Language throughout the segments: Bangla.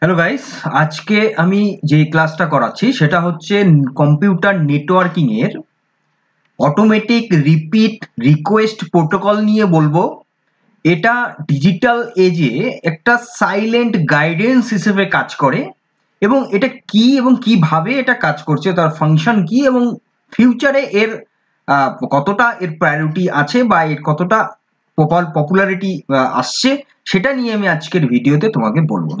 হ্যালো গাইস, আজকে আমি যে ক্লাসটা করাচ্ছি সেটা হচ্ছে কম্পিউটার নেটওয়ার্কিং এর অটোমেটিক রিপিট রিকোয়েস্ট প্রোটোকল নিয়ে বলবো। এটা ডিজিটাল এজে একটা সাইলেন্ট গাইডেন্স হিসেবে কাজ করে এবং এটা কি এবং কিভাবে এটা কাজ করছে, তার ফাংশন কি এবং ফিউচারে এর কতটা এর প্রায়োরিটি আছে বা এর কতটা পপুলারিটি আসছে, সেটা নিয়ে আমি আজকের ভিডিওতে তোমাকে বলবো।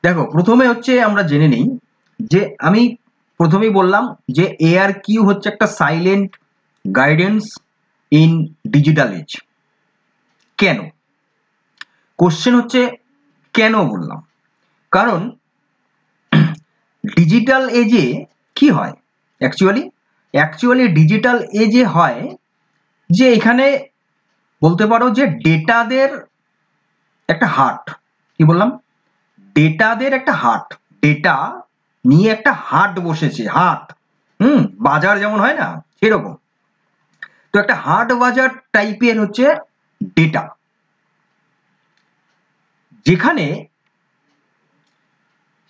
দেখো, প্রথমে হচ্ছে আমরা জেনে নিই যে আমি প্রথমেই বললাম যে ARQ হচ্ছে একটা silent guidance in digital age. কেন? কোশ্চেন হচ্ছে কেন বললাম, কারণ ডিজিটাল এজে কি হয় অ্যাকচুয়ালি ডিজিটাল এজে হয় যে এখানে বলতে পারো যে ডেটাদের একটা হাট। কি বললাম? ডেটাদের একটা হাট, ডেটা নিয়ে একটা হাট বসেছে, হাট। বাজার যেমন হয় না, সেরকম। তো একটা হাট বাজার টাইপের হচ্ছে ডেটা, যেখানে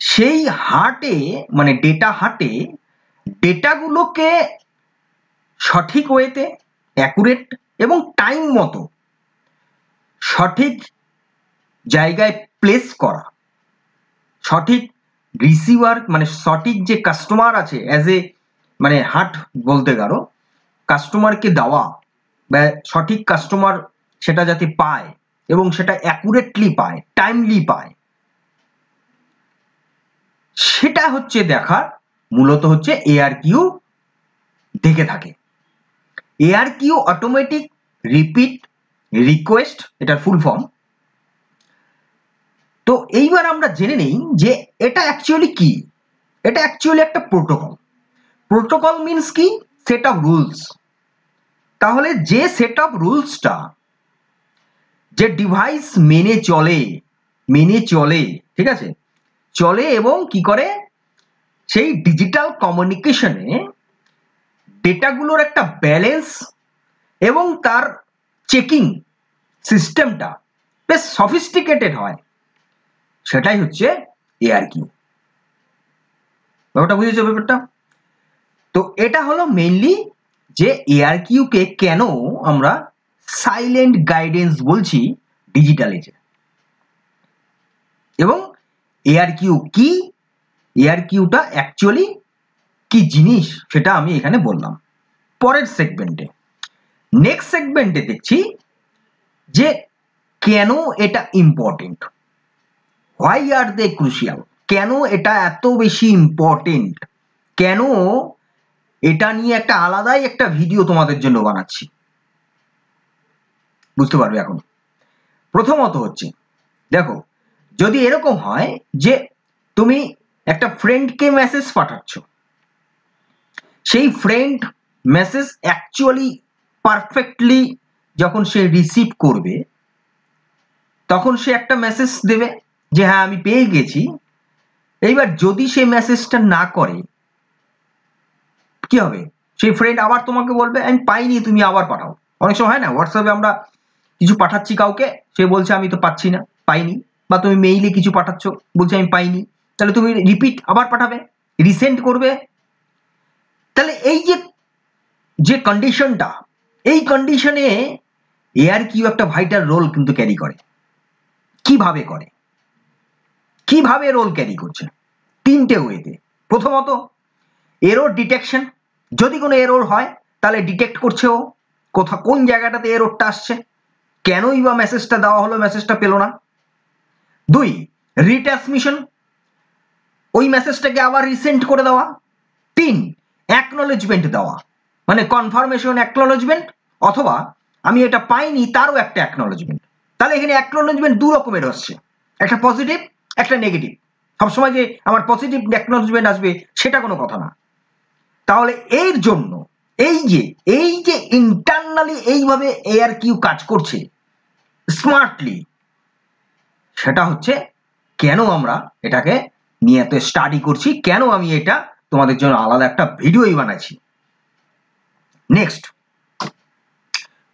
সেই হাটে মানে ডেটা হাটে ডেটাগুলোকে সঠিক ওয়েতে, অ্যাকুরেট এবং টাইম মতো সঠিক জায়গায় প্লেস করা, সঠিক রিসিভার মানে সঠিক যে কাস্টমার আছে অ্যাজ এ মানে হাট বলতে পারো, কাস্টমারকে দেওয়া বা সঠিক কাস্টমার সেটা যাতে পায় এবং সেটা অ্যাকুরেটলি পায়, টাইমলি পায়, সেটা হচ্ছে দেখার মূলত হচ্ছে ARQ দেখে থাকে। ARQ অটোমেটিক রিপিট রিকোয়েস্ট, এটার ফুল ফর্ম। তো এইবার আমরা জেনে নেই যে এটা অ্যাকচুয়ালি কি। এটা অ্যাকচুয়ালি একটা প্রোটোকল। প্রোটোকল মিনস কি? Set of rules. তাহলে যে সেট অফ রুলসটা যে ডিভাইস মেনে চলে, ঠিক আছে, চলে এবং কি করে সেই ডিজিটাল কমিউনিকেশনে ডেটাগুলোর একটা ব্যালেন্স এবং তার চেকিং সিস্টেমটা বেশ সফিস্টিকেটেড হয়, সেটাই হচ্ছে ARQ। ব্যাপারটা বুঝেছো? ব্যাপারটা তো এটা হলো মেইনলি যে ARQ কে কেন আমরা সাইলেন্ট গাইডেন্স বলছি ডিজিটাল এজে, এবং ARQ কি, ARQটা অ্যাকচুয়ালি কি জিনিস সেটা আমি এখানে বললাম। পরের সেগমেন্টে, নেক্সট সেগমেন্টে দেখছি যে কেন এটা important, why are they crucial, কেন এটা এত বেশি ইম্পর্টেন্ট, কেন এটা নিয়ে একটা আলাদাই একটা ভিডিও তোমাদের জন্য বানাচ্ছি, বুঝতে পারবে এখন। প্রথমত হচ্ছে, দেখো, যদি এরকম হয় যে তুমি একটা ফ্রেন্ডকে মেসেজ পাঠাচ্ছ, সেই ফ্রেন্ড মেসেজ অ্যাকচুয়ালি পারফেক্টলি যখন সে রিসিভ করবে, তখন সে একটা মেসেজ দেবে যে হ্যাঁ আমি পেয়ে গেছি। এইবার যদি সে মেসেজটা না করে, কি হবে? সেই ফ্রেন্ড আবার তোমাকে বলবে আমি পাইনি, তুমি আবার পাঠাও। অনেক সময় হয় না, হোয়াটসঅ্যাপে আমরা কিছু পাঠাচ্ছি কাউকে, সে বলছে আমি তো পাচ্ছি না, পাইনি, বা তুমি মেইলে কিছু পাঠাচ্ছ, বলছে আমি পাইনি, তাহলে তুমি রিপিট আবার পাঠাবে, রিসেন্ড করবে। তাহলে এই যে যে কন্ডিশনটা, এই কন্ডিশনে ARQ একটা ভাইটাল রোল কিন্তু ক্যারি করে। কিভাবে করে, কিভাবে রোল ক্যারি করছে? তিনটে ওয়েতে। প্রথমত এরর ডিটেকশন, যদি কোনো এরর হয় তাহলে ডিটেক্ট করছে ও কোন জায়গাটাতে এররটা আসছে, কেনই বা মেসেজটা দেওয়া হলো, মেসেজটা পেলো না। দুই, রিট্রান্সমিশন, ওই মেসেজটাকে আবার রিসেন্ড করে দেওয়া। তিন, অ্যাকনলেজমেন্ট দেওয়া, মানে কনফার্মেশন অ্যাকনলেজমেন্ট, অথবা আমি এটা পাইনি তারও একটা অ্যাকনলেজমেন্ট। তাহলে এখানে অ্যাকনলেজমেন্ট দু রকমের হচ্ছে, একটা পজিটিভ, একটা নেগেটিভ। সবসময় যে আমার পজিটিভ অ্যাকনলেজমেন্ট আসবে সেটা কোনো কথা না। তাহলে এর জন্য এই যে ইন্টারনালি এইভাবে ARQ কাজ করছে স্মার্টলি, সেটা হচ্ছে কেন আমরা এটাকে নিয়ে এত স্টাডি করছি, কেন আমি এটা তোমাদের জন্য আলাদা একটা ভিডিওই বানাচ্ছি। নেক্সট,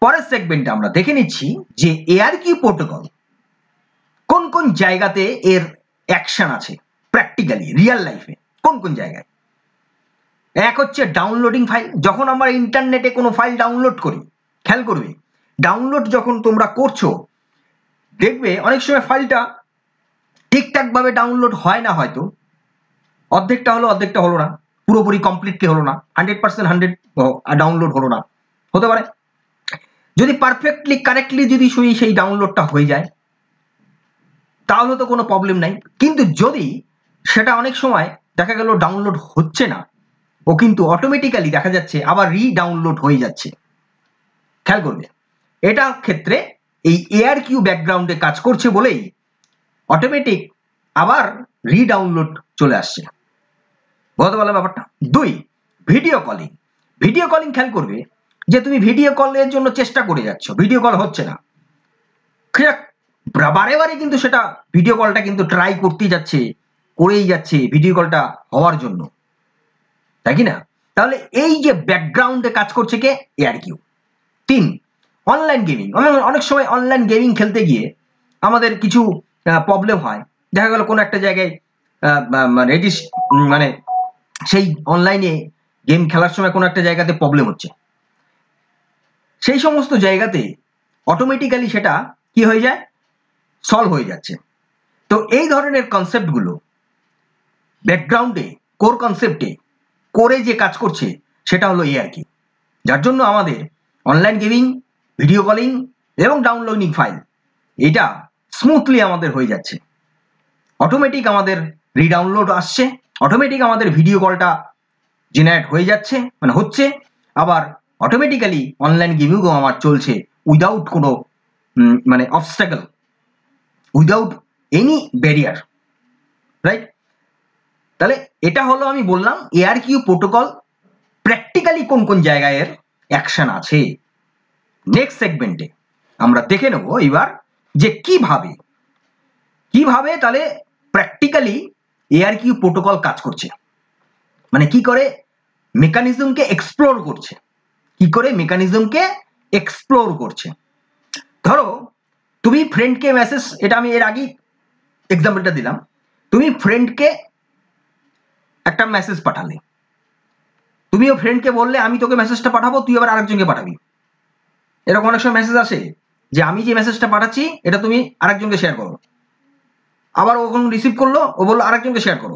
পরের সেগমেন্টে আমরা দেখে নিচ্ছি যে ARQ প্রোটোকল কোন কোন জায়গাতে এর অ্যাকশন আছে প্র্যাকটিক্যালি রিয়েল লাইফে, কোন কোন জায়গায়। এক হচ্ছে ডাউনলোডিং ফাইল। যখন আমরা ইন্টারনেটে কোনো ফাইল ডাউনলোড করি, খেয়াল করবে ডাউনলোড যখন তোমরা করছো দেখবে অনেক সময় ফাইলটা ঠিকঠাক ভাবে ডাউনলোড হয় না, হয়তো অর্ধেকটা হলো অর্ধেকটা হলো না, পুরোপুরি কমপ্লিটলি হলো না, 100% 100 ডাউনলোড হলো না, হতে পারে। যদি পারফেক্টলি কারেক্টলি যদি সেই ডাউনলোডটা হয়ে যায় তাহলে তো কোনো প্রবলেম নাই। কিন্তু যদি সেটা অনেক সময় দেখা গেল ডাউনলোড হচ্ছে না, ও কিন্তু অটোমেটিক্যালি দেখা যাচ্ছে আবার রিডাউনলোড হয়ে যাচ্ছে, খেয়াল করবে। এটা ক্ষেত্রে এই ARQ ব্যাকগ্রাউন্ডে কাজ করছে বলেই অটোমেটিক আবার রিডাউনলোড চলে আসছে। বুঝতে পারলে ব্যাপারটা। 2, ভিডিও কলিং। ভিডিও কলিং, খেয়াল করবে যে তুমি ভিডিও কলের জন্য চেষ্টা করে যাচ্ছ, ভিডিও কল হচ্ছে না, বারে বারে কিন্তু সেটা ভিডিও কলটা কিন্তু ট্রাই করতেই যাচ্ছে, করেই যাচ্ছে ভিডিও কলটা হওয়ার জন্য, তাই কি না? তাহলে এই যে ব্যাকগ্রাউন্ডে কাজ করছে কে? ARQ। 3, online gaming. অনেক সময় অনলাইন গেমিং খেলতে গিয়ে আমাদের কিছু প্রবলেম হয়, দেখা গেল কোনো একটা জায়গায় মানে সেই অনলাইনে গেম খেলার সময় কোনো একটা জায়গাতে প্রবলেম হচ্ছে, সেই সমস্ত জায়গাতে অটোমেটিক্যালি সেটা কি হয়ে যায়, সলভ হয়ে যাচ্ছে। তো এই ধরনের কনসেপ্টগুলো ব্যাকগ্রাউন্ডে কোর কনসেপ্টে করে যে কাজ করছে সেটা হলো ARQ, যার জন্য আমাদের অনলাইন গেমিং, ভিডিও কলিং এবং ডাউনলোডিং ফাইল এটা স্মুথলি আমাদের হয়ে যাচ্ছে। অটোমেটিক আমাদের রিডাউনলোড আসছে, অটোমেটিক আমাদের ভিডিও কলটা জেনারেট হয়ে যাচ্ছে, মানে হচ্ছে, আবার অটোমেটিক্যালি অনলাইন গেমিংও আমার চলছে উইদাউট কোনো মানে obstacle, without any barrier, right? তাহলে এটা হলো আমি বললাম ARQ প্রোটোকল প্র্যাকটিক্যালি কোন কোন জায়গায় এর অ্যাকশন আছে। নেক্সট সেগমেন্টে আমরা দেখে নেব এবার যে কিভাবে তাহলে প্র্যাকটিক্যালি ARQ প্রোটোকল কাজ করছে, মানে কি করে মেকানিজমকে এক্সপ্লোর করছে, কি করে মেকানিজমকে এক্সপ্লোর করছে। ধরো তুমি ফ্রেন্ডকে মেসেজ, এটা আমি এর আগেই এক্সাম্পলটা দিলাম, তুমি ফ্রেন্ডকে একটা মেসেজ পাঠালে, তুমিও ফ্রেন্ডকে বললে আমি তোকে মেসেজটা পাঠাবো, তুই আবার আরেকজনকে পাঠাবি। এরকম অনেক সময় মেসেজ আসে যে আমি যে মেসেজটা পাঠাচ্ছি এটা তুমি আরেকজনকে শেয়ার করো, আবার ও যখন রিসিভ করলো ও বললো আরেকজনকে শেয়ার করো।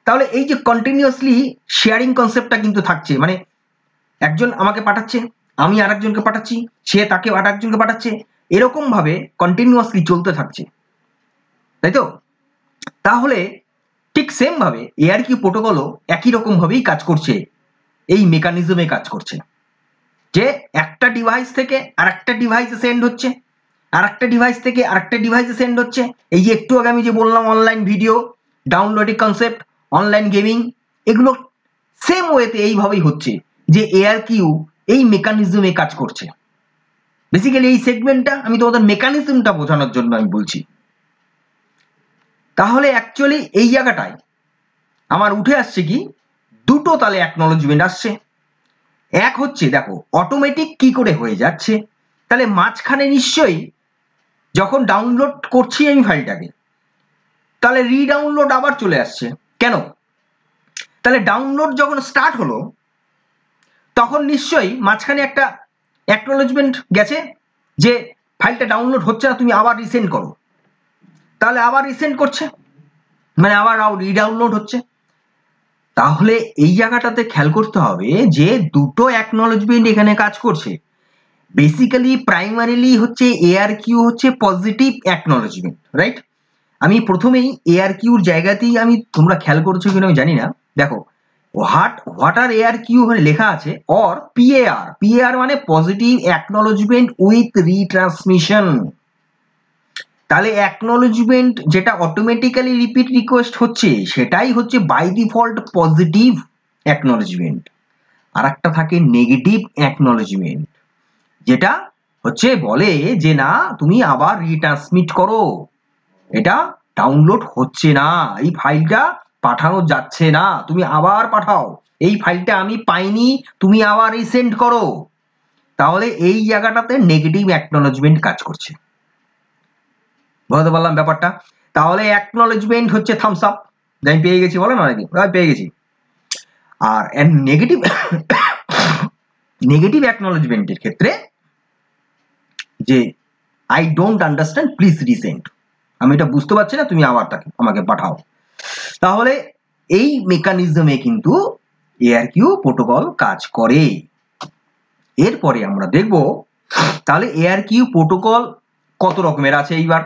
তাহলে এই যে কন্টিনিউয়াসলি শেয়ারিং কনসেপ্টটা কিন্তু থাকছে, মানে একজন আমাকে পাঠাচ্ছে, আমি আরেকজনকে পাঠাচ্ছি, সে তাকে আরেকজনকে পাঠাচ্ছে, এরকম ভাবে কন্টিনিউয়াসলি চলতে থাকছে, তাই তো? তাহলে ঠিক সেম ভাবে ARQ প্রোটোকলও একই রকম ভাবেই কাজ করছে, এই মেকানিজমে কাজ করছে যে একটা ডিভাইস থেকে আরেকটা ডিভাইসে সেন্ড হচ্ছে, আরেকটা ডিভাইস থেকে আরেকটা ডিভাইসে সেন্ড হচ্ছে। এই যে একটু আগে আমি যে বললাম online video, downloading concept, online gaming, এগুলো সেম ওয়েতে এইভাবেই হচ্ছে যে ARQ এই মেকানিজমে কাজ করছে। বেসিক্যালি এই সেগমেন্টটা আমি তোমাদের মেকানিজমটা বোঝানোর জন্য আমি বলছি। তাহলে অ্যাকচুয়ালি এই জায়গাটায় আমার উঠে আসছে কি, দুটো তাহলে অ্যাকনলেজমেন্ট আসছে। এক হচ্ছে দেখো অটোমেটিক কি করে হয়ে যাচ্ছে, তাহলে মাঝখানে নিশ্চয়ই যখন ডাউনলোড করছি আমি ফাইলটাকে, তাহলে রিডাউনলোড আবার চলে আসছে। কেন? তাহলে ডাউনলোড যখন স্টার্ট হলো তখন নিশ্চয়ই মাঝখানে একটা অ্যাকনলেজমেন্ট গেছে যে ফাইলটা ডাউনলোড হচ্ছে না, তুমি আবার রিসেন্ড করো, তাহলে আবার রিসেন্ড করছে, মানে আবার রিডাউনলোড হচ্ছে। তাহলে এই জায়গাটাতে খেয়াল করতে হবে যে দুটো অ্যাকনলেজমেন্ট এখানে কাজ করছে। বেসিক্যালি প্রাইমারিলি হচ্ছে ARQ হচ্ছে পজিটিভ অ্যাকনলেজমেন্ট, রাইট? আমি প্রথমেই ARQর জায়গাতেই আমি, তোমরা খেয়াল করছো কিনা আমি জানি না, দেখো হোয়াট আর ARQ লেখা আছে, অর PAR মানে পজিটিভ অ্যাকনলেজমেন্ট উইথ রিট্রান্সমিশন। তাহলে অ্যাকনলেজমেন্ট যেটা অটোমেটিক্যালি রিপিট রিকোয়েস্ট হচ্ছে সেটাই হচ্ছে বাই ডিফল্ট পজিটিভ অ্যাকনলেজমেন্ট। আর একটা থাকে নেগেটিভ অ্যাকনলেজমেন্ট, যেটা হচ্ছে বলে যে না তুমি আবার রিট্রান্সমিট করো, এটা ডাউনলোড হচ্ছে না, এই ফাইলটা পাঠানো যাচ্ছে না, তুমি আবার পাঠাও, এই ফাইলটা আমি পাইনি, তুমি আবার রিসেন্ড করো। তাহলে এই জায়গাটাতে নেগেটিভ অ্যাকনলেজমেন্ট কাজ করছে। বুঝতে পারলাম ব্যাপারটা? তাহলে অ্যাকনলেজমেন্ট হচ্ছে থামস আপ, আমি পেয়ে গেছি, বলেন অনেকে পেয়ে গেছি। আর নেগেটিভ নেগেটিভ অ্যাকনলেজমেন্টের ক্ষেত্রে যে I don't understand, please resend, আমি এটা বুঝতে পারছি না, তুমি আবার তাকে আমাকে পাঠাও। তাহলে এই মেকানিজমে কিন্তু ARQ প্রোটোকল কাজ করে। এরপরে আমরা দেখব তাহলে ARQ প্রোটোকল কত রকমের আছে। এইবার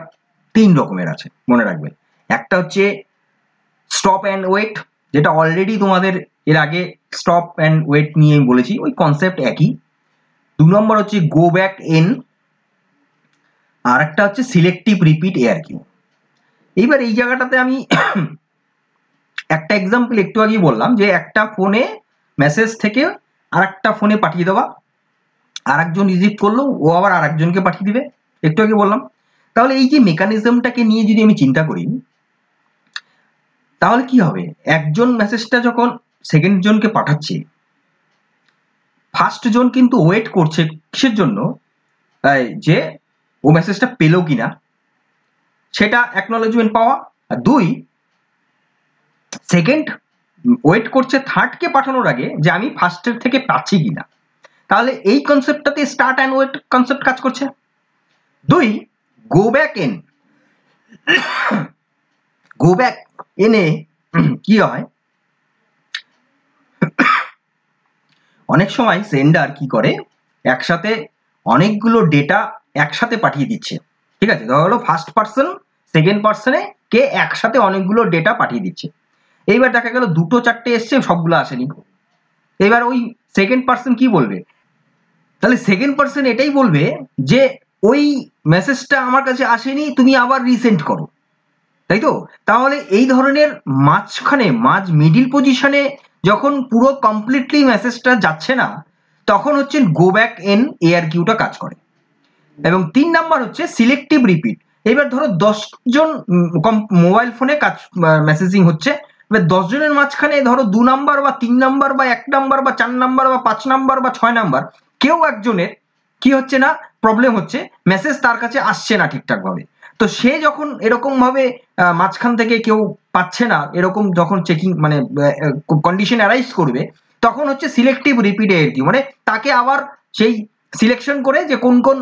3 রকমের আছে, মনে রাখবেন। একটা হচ্ছে স্টপ অ্যান্ড ওয়েট, যেটা অলরেডি তোমাদের এর আগে স্টপ অ্যান্ড ওয়েট নিয়ে আমি বলেছি, ওই কনসেপ্ট একই। 2 নম্বর হচ্ছে গো ব্যাক এন, আর একটা হচ্ছে সিলেক্টিভ রিপিট ARQ। এইবার এই জায়গাটাতে আমি একটা এক্সাম্পল একটু আগেই বললাম যে একটা ফোনে মেসেজ থেকে আরেকটা ফোনে পাঠিয়ে দেওয়া, আরেকজন রিসিভ করলো, ও আবার আরেকজনকে পাঠিয়ে দিবে, একটু আগে বললাম। তাহলে এই যে মেকানিজমটাকে নিয়ে যদি আমি চিন্তা করি, তাহলে কি হবে, একজন মেসেজটা যখন সেকেন্ড জনকে পাঠাচ্ছে, ফার্স্ট জন কিন্তু ওয়েট করছে কিসের জন্য, যে ও মেসেজটা পেলো কিনা, সেটা অ্যাকনলেজমেন্ট পাওয়া। আর 2, সেকেন্ড ওয়েট করছে থার্ডকে পাঠানোর আগে যে আমি ফার্স্টের থেকে পাচ্ছি কিনা। তাহলে এই কনসেপ্টটাতে স্টার্ট অ্যান্ড ওয়েট কনসেপ্ট কাজ করছে। 2, go back N, go back এনে কি হয়, অনেক সময় সেন্ডার কি করে, একসাথে অনেকগুলো ডেটা একসাথে পাঠিয়ে দিচ্ছে, ঠিক আছে, ধরো হলো ফার্স্ট পার্সন সেকেন্ড পার্সনে কে একসাথে অনেকগুলো ডেটা পাঠিয়ে দিচ্ছে। এইবার দেখা গেল 2-4টে এসছে, সবগুলো আসেনি। এবার ওই সেকেন্ড পার্সন কি বলবে, তাহলে সেকেন্ড পার্সন এটাই বলবে যে ওই মেসেজটা আমার কাছে আসেনি, তুমি আবার রিসেন্ড করো, তাই তো? তাহলে এই ধরনের মাঝখানে মিডিল পজিশনে যখন পুরো কমপ্লিটলি মেসেজটা যাচ্ছে না, তখন হচ্ছে গো ব্যাক এন ARQটা কাজ করে। এবং 3 নাম্বার হচ্ছে সিলেক্টিভ রিপিট। এবার ধরো 10 জন মোবাইল ফোনে কাজ মেসেজিং হচ্ছে, এবার 10 জনের মাঝখানে ধরো 2 নাম্বার বা 3 নাম্বার বা 1 নাম্বার বা 4 নাম্বার বা 5 নাম্বার বা 6 নাম্বার কেউ একজনের কি হচ্ছে না, প্রবলেম হচ্ছে, মেসেজ তার কাছে আসছে না ঠিকঠাক ভাবে। তো সে যখন এরকম ভাবে মাঝখান থেকে কেউ পাচ্ছে না, এরকম যখন চেকিং মানে কন্ডিশন অ্যারাইজ করবে, তখন হচ্ছে সিলেক্টিভ রিপিট ARQ, মানে তাকে আবার সেই সিলেকশন করে যে কোন কোন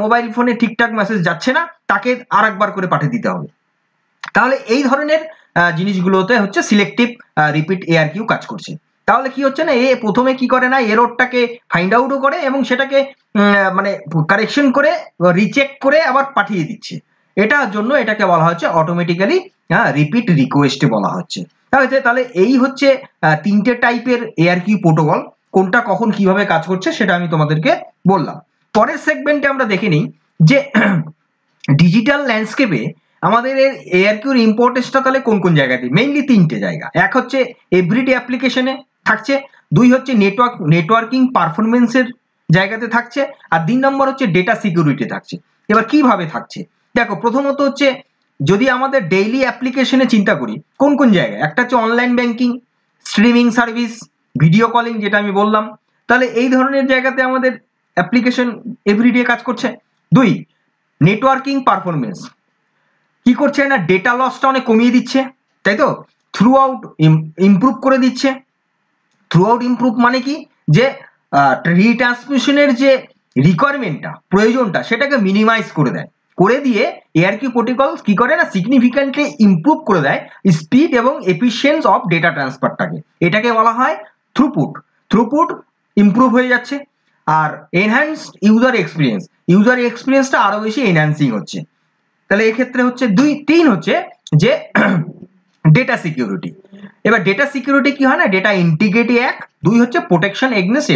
মোবাইল ফোনে ঠিকঠাক মেসেজ যাচ্ছে না, তাকে আরেকবার করে পাঠিয়ে দিতে হবে। তাহলে এই ধরনের জিনিসগুলোতে হচ্ছে সিলেক্টিভ রিপিট ARQ কাজ করছে। তাহলে কি হচ্ছে না, এ প্রথমে কি করে না, এররটাকে ফাইন্ড আউটও করে এবং সেটাকে মানে কারেকশন করে রিচেক করে আবার পাঠিয়ে দিচ্ছে। এটার জন্য এটাকে বলা হচ্ছে অটোমেটিক্যালি রিপিট রিকোয়েস্ট বলা হচ্ছে। তাহলে এই হচ্ছে 3টে টাইপের ARQ প্রোটোকল, কোনটা কখন কিভাবে কাজ করছে সেটা আমি তোমাদেরকে বললাম। পরের সেগমেন্টে আমরা দেখে নিই যে ডিজিটাল ল্যান্ডস্কেপে আমাদের ARQর ইম্পর্টেন্সটা তাহলে কোন কোন জায়গাতে, মেইনলি 3টে জায়গা। এক হচ্ছে এভরিডে অ্যাপ্লিকেশনে থাকছে, 2 হচ্ছে নেটওয়ার্কিং পারফরমেন্সের জায়গাতে থাকছে, আর 3 নম্বর হচ্ছে ডেটা সিকিউরিটি থাকছে। এবার কিভাবে থাকছে দেখো, প্রথমত হচ্ছে যদি আমাদের ডেইলি অ্যাপ্লিকেশনে চিন্তা করি, কোন কোন জায়গায়, একটা হচ্ছে online banking, streaming service, video calling যেটা আমি বললাম, তাহলে এই ধরনের জায়গাতে আমাদের অ্যাপ্লিকেশন এভরিডে কাজ করছে। 2, নেটওয়ার্কিং পারফরমেন্স কি করছে না, ডেটা লসটা অনেক কমিয়ে দিচ্ছে, তাই তো, থ্রু আউট ইমপ্রুভ করে দিচ্ছে। থ্রু আউট ইমপ্রুভ মানে কি, যে রিট্রান্সমিশনের যে রিকোয়ারমেন্টটা, প্রয়োজনটা, সেটাকে মিনিমাইজ করে দেয়, করে দিয়ে ARQ প্রোটোকল কি করে না, সিগনিফিক্যান্টলি ইমপ্রুভ করে দেয় স্পিড এবং এফিসিয়েন্স অফ ডেটা ট্রান্সফারটাকে। এটাকে বলা হয় থ্রুপুট। থ্রুপুট ইমপ্রুভ হয়ে যাচ্ছে। আর এনহ্যান্সড ইউজার এক্সপিরিয়েন্সটা আরো বেশি এনহ্যান্সিং হচ্ছে। তাহলে এক্ষেত্রে হচ্ছে 3 হচ্ছে যে ডেটা সিকিউরিটি। এবার ডেটা সিকিউরিটি কি হয় না, ডেটা ইন্টিগ্রিটি 1, 2 হচ্ছে প্রোটেকশন এগেইনস্ট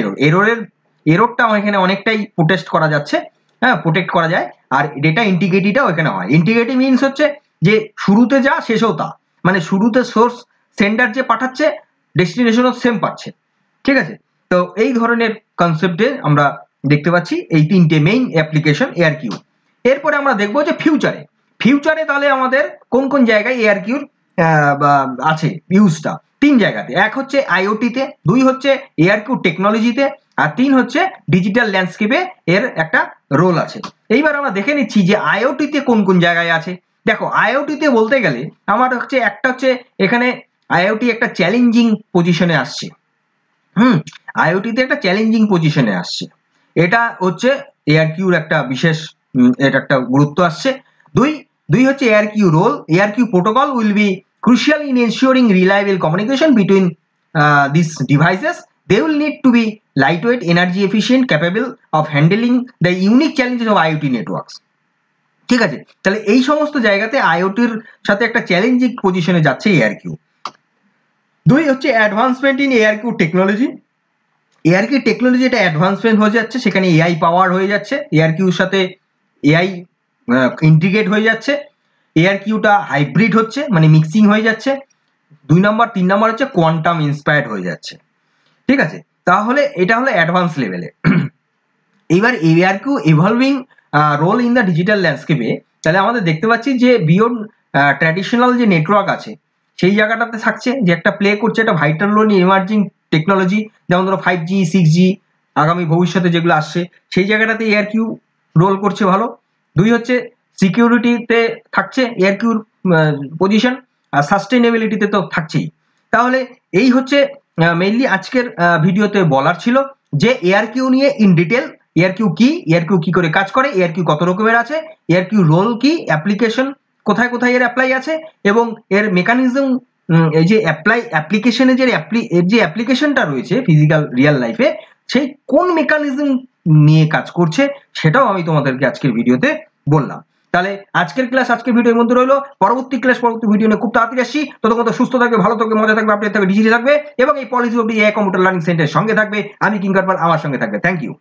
এররটা এখানে অনেকটাই প্রোটেক্ট করা যাচ্ছে, হ্যাঁ, প্রোটেক্ট করা যায়। আর ডেটা ইন্টিগ্রিটিটাও এখানে হয়। ইন্টিগ্রিটি মিনস হচ্ছে যে শুরুতে যা শেষেও তা, মানে শুরুতে সোর্স সেন্ডার যে পাঠাচ্ছে, ডেস্টিনেশনও সেম পাচ্ছে, ঠিক আছে। তো এই ধরনের কনসেপ্টে আমরা দেখতে পাচ্ছি এই 3টে মেইন অ্যাপ্লিকেশন ARQ। এরপরে আমরা দেখবো যে ফিউচারে তাহলে আমাদের কোন কোন জায়গায় এআরকিউর আছে ইউজটা? 3 জায়গাতে। এক হচ্ছে আইওটিতে, 2 হচ্ছে এআরকিউ টেকনোলজিতে, আর 3 হচ্ছে ডিজিটাল ল্যান্ডস্কেপে এর একটা রোল আছে। এইবার আমরা দেখে নিচ্ছি যে আইওটিতে কোন কোন জায়গায় আছে। দেখো আইওটিতে বলতে গেলে আমার হচ্ছে একটা হচ্ছে এখানে আইওটি একটা চ্যালেঞ্জিং পজিশনে আসছে। আইওটিতে একটা চ্যালেঞ্জিং পজিশনে আসছে, এটা হচ্ছে এআরকিউর একটা বিশেষ এটা একটা গুরুত্ব আসছে। দুই হচ্ছে ARQ role. ARQ protocol will be crucial in ensuring reliable communication between these devices. They will need to be lightweight, energy efficient, capable of handling the unique challenges of IoT networks. ঠিক আছে, তাহলে এই সমস্ত জায়গাতে আইওটির সাথে একটা চ্যালেঞ্জিং পজিশনে যাচ্ছে এআরকিউ। 2 হচ্ছে অ্যাডভান্সমেন্ট ইন এআরকিউ টেকনোলজি। এআরকিউ টেকনোলজি এটা অ্যাডভান্সমেন্ট হয়ে যাচ্ছে, সেখানে এআই পাওয়ার হয়ে যাচ্ছে, এআরকিউর সাথে এআই ইন্টিগ্রেট হয়ে যাচ্ছে, এআরকিউটা হাইব্রিড হচ্ছে মানে মিক্সিং হয়ে যাচ্ছে। 2 নম্বর 3 নম্বর হচ্ছে কোয়ান্টাম ইন্সপায়ার্ড হয়ে যাচ্ছে। ঠিক আছে, তাহলে এটা হলো অ্যাডভান্স লেভেলে। এইবার ARQ evolving role in the digital ল্যান্ডস্কেপে তাহলে আমাদের দেখতে পাচ্ছি যে বিয়ন্ড ট্র্যাডিশনাল যে নেটওয়ার্ক আছে সেই জায়গাটাতে থাকছে যে একটা প্লে করছে একটা vital role in emerging technology, যেমন ধরো 5G 6G আগামী ভবিষ্যতে যেগুলো আসছে সেই জায়গাটাতে এআরকিউ রোল করছে ভালো। 2 হচ্ছে সিকিউরিটিতে থাকছে এআরকিউর পজিশন, আর সাস্টেনেবিলিটিতে তো থাকছেই। তাহলে এই হচ্ছে মেইনলি আজকের ভিডিওতে বলার ছিল যে এআরকিউ নিয়ে ইন ডিটেল। এআরকিউ কি, এআরকিউ কি করে কাজ করে, এআরকিউ কত রকমের আছে, এআরকিউ রোল কি, অ্যাপ্লিকেশন কোথায় কোথায় এর অ্যাপ্লাই আছে, এবং এর মেকানিজম এই যে অ্যাপ্লিকেশনে যে অ্যাপ্লিকেশনটা রয়েছে ফিজিক্যাল রিয়েল লাইফে সেই কোন মেকানিজম নিয়ে কাজ করছে সেটাও আমি তোমাদেরকে আজকের ভিডিওতে বললাম। তাহলে আজকের ক্লাস আজকের ভিডিওর মধ্যে রইলো, পরবর্তী ক্লাস পরবর্তী ভিডিও নিয়ে খুব তাড়াতাড়ি আসছি। ততক্ষণ সুস্থ থাকবে, ভালো থাকবে, মজা থাকবে, আপডেট থাকবে, ডিজিটাল থাকবে এবং এই policy of AI computer learning সেন্টারের সঙ্গে থাকবে। আমি কিংকার পাল, আমার সঙ্গে থাকবে। Thank you.